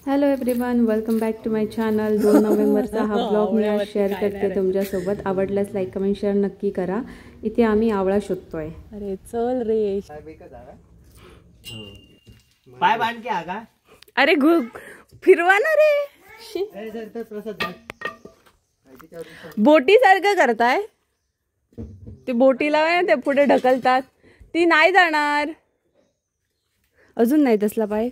Hello everyone, welcome back to my channel. 2 नोव्हेंबरचा हा blog मी आज शेअर करते तुमच्यासोबत. आवडल्यास लाईक कमेंट शेअर नक्की करा. इथे आम्ही आवळा शोधतोय. अरे चल रे, पाय बांध के आगा. अरे फिरवा ना रे. बोटी सारखं करताय ते, बोटीला ते पुढे ढकलतात, ती नाही जाणार. अजून नाही तसला पाय.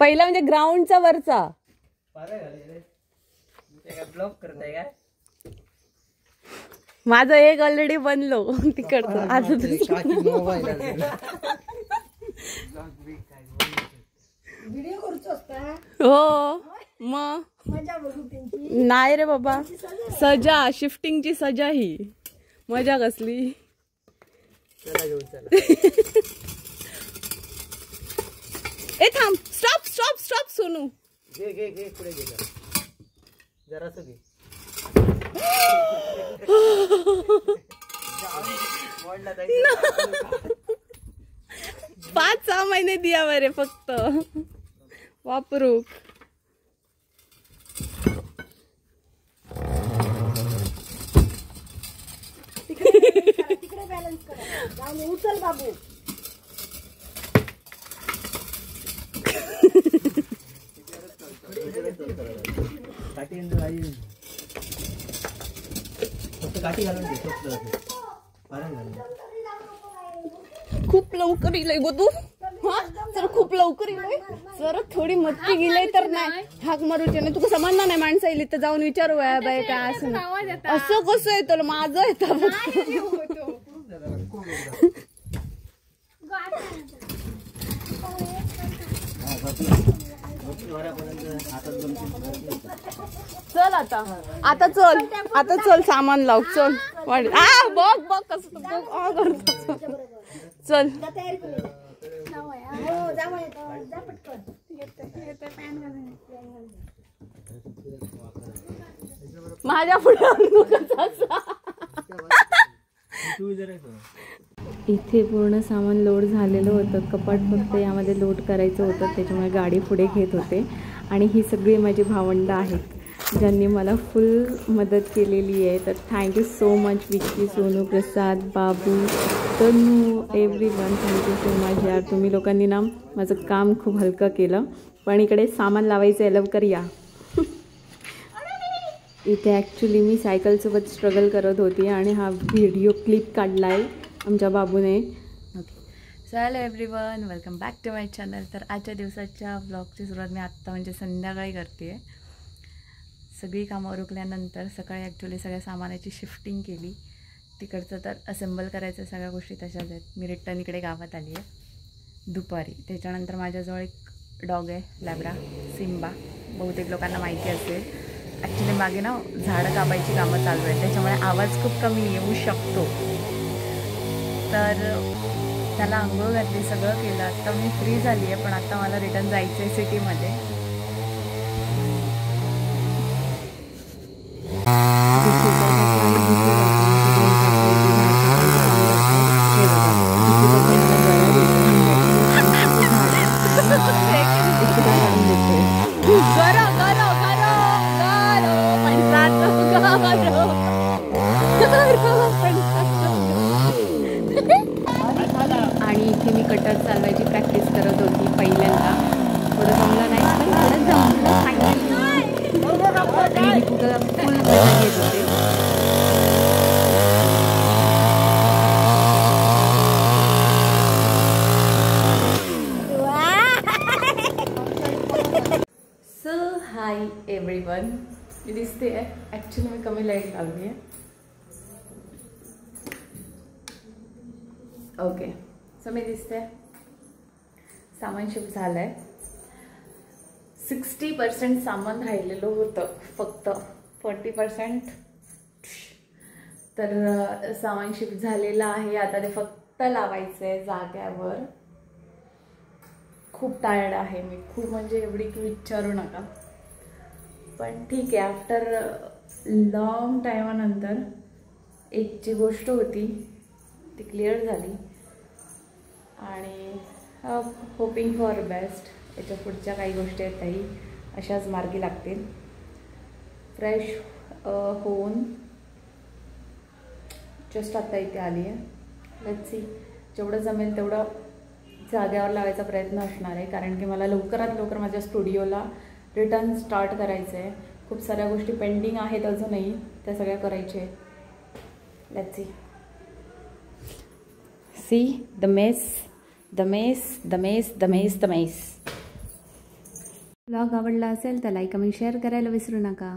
पहिला म्हणजे ग्राउंडचा वरचा. माझं एक ऑलरेडी बनलो तिकडचं. हो मग नाही रे बाबा, सजा शिफ्टिंगची सजा ही मजा कसली. ए थांब, स्टॉप स्टॉप स्टॉप सोनू. घे घे घे, पुढे घे जरासं घे. 5-6 महिने दिया बरे फक्त वापरू. तिकडे बॅलन्स करा, जाऊन उचल बाबू. खूप लवकर इलय गो तू. हा जर खूप लवकर इलय, जर थोडी मस्ती गेली तर नाही हाक मारूचे नाही. तू कसं म्हणणार नाही माणसं येईल तर जाऊन विचारू बाय काय असं. असं कसं येतं माझं येतं. चल आता चल, आता चल सामान लाव. चल बघ बघ कसं बघ. चल माझ्या पुढे. इथे पूर्ण सामान लोड झालेलं होतं. कपाट फक्त यामध्ये लोड करायचं होतं, त्याच्यामुळे गाडी पुढे घेत होते. आणि ही सगळी माझी भावंडं आहेत ज्यांनी मला फुल मदत केलेली आहे. तर thank you so much Vicky, Sonu, Prasad, Babu, Tanu, everyone. Thank you so much यार. तुम्ही लोकांनी ना माझं काम खूप हलकं केलं. पण इकडे सामान लावायचं आहे, लवकर या. इथे ॲक्च्युली मी सायकलसोबत स्ट्रगल करत होती आणि हा व्हिडिओ क्लिप काढला आहे आमच्या बाबूने. Okay, hello everyone, welcome back to my channel. तर आजच्या दिवसाच्या ब्लॉगची सुरुवात मी आत्ता म्हणजे संध्याकाळी करते आहे. सगळी कामं उरकल्यानंतर सकाळी ॲक्च्युली सगळ्या सामानाची शिफ्टिंग केली. तिकडचं तर असेंबल करायचं, सगळ्या गोष्टी तशाच आहेत. मी रिटर्न इकडे गावात आली आहे दुपारी. त्याच्यानंतर माझ्याजवळ एक डॉग आहे, लॅब्रा, सिम्बा. बहुतेक लोकांना माहिती असेल. ॲक्च्युली मागे ना झाडं कापायची कामं चालू आहेत, त्याच्यामुळे आवाज खूप कमी येऊ शकतो. तर त्याला आंघोळ घातली, सगळं केलं. आता मी फ्री झाली आहे, पण आता मला रिटर्न जायचं आहे सिटीमध्ये. आणि इथे मी कटर चालवायची प्रॅक्टिस करत होती पहिल्यांदा. थोडं जमलं नाही, पण थोडं जमलं फायनली. फुल मजा घेत होते. सो हाय एव्हरीवन, मी दिसते आहे. ॲक्च्युली मी कमी लाईट लावली आहे. ओके, सो मी दिसते. सामान शिफ्ट झालं आहे. 60% सामान राहिलेलं होतं, फक्त 40%. तर सामान शिफ्ट झालेलं आहे. आता ते फक्त लावायचं आहे जाग्यावर. खूप टायर्ड आहे मी, खूप म्हणजे एवढी की विचारू नका. पण ठीक आहे, आफ्टर लॉंग टाइमानंतर एक जी गोष्ट होती ती क्लिअर झाली आणि होपिंग फॉर बेस्ट. याच्या पुढच्या काही गोष्टी आहेत त्याही अशाच मार्गी लागतील. फ्रेश होऊन जस्ट आत्ता इथे आली आहे. लेट्स सी जेवढं जमेल तेवढं जाग्यावर लावायचा प्रयत्न असणार आहे, कारण की मला लवकरात लवकर माझ्या स्टुडिओला रिटर्न स्टार्ट करायचं आहे. खूप साऱ्या गोष्टी पेंडिंग आहेत अजूनही, त्या सगळ्या करायच्या आहेत. Let's see see the mess the mess the mess the mess the mess. Blog आवडला असेल तर लाईक कमेंट शेअर करायला विसरू नका.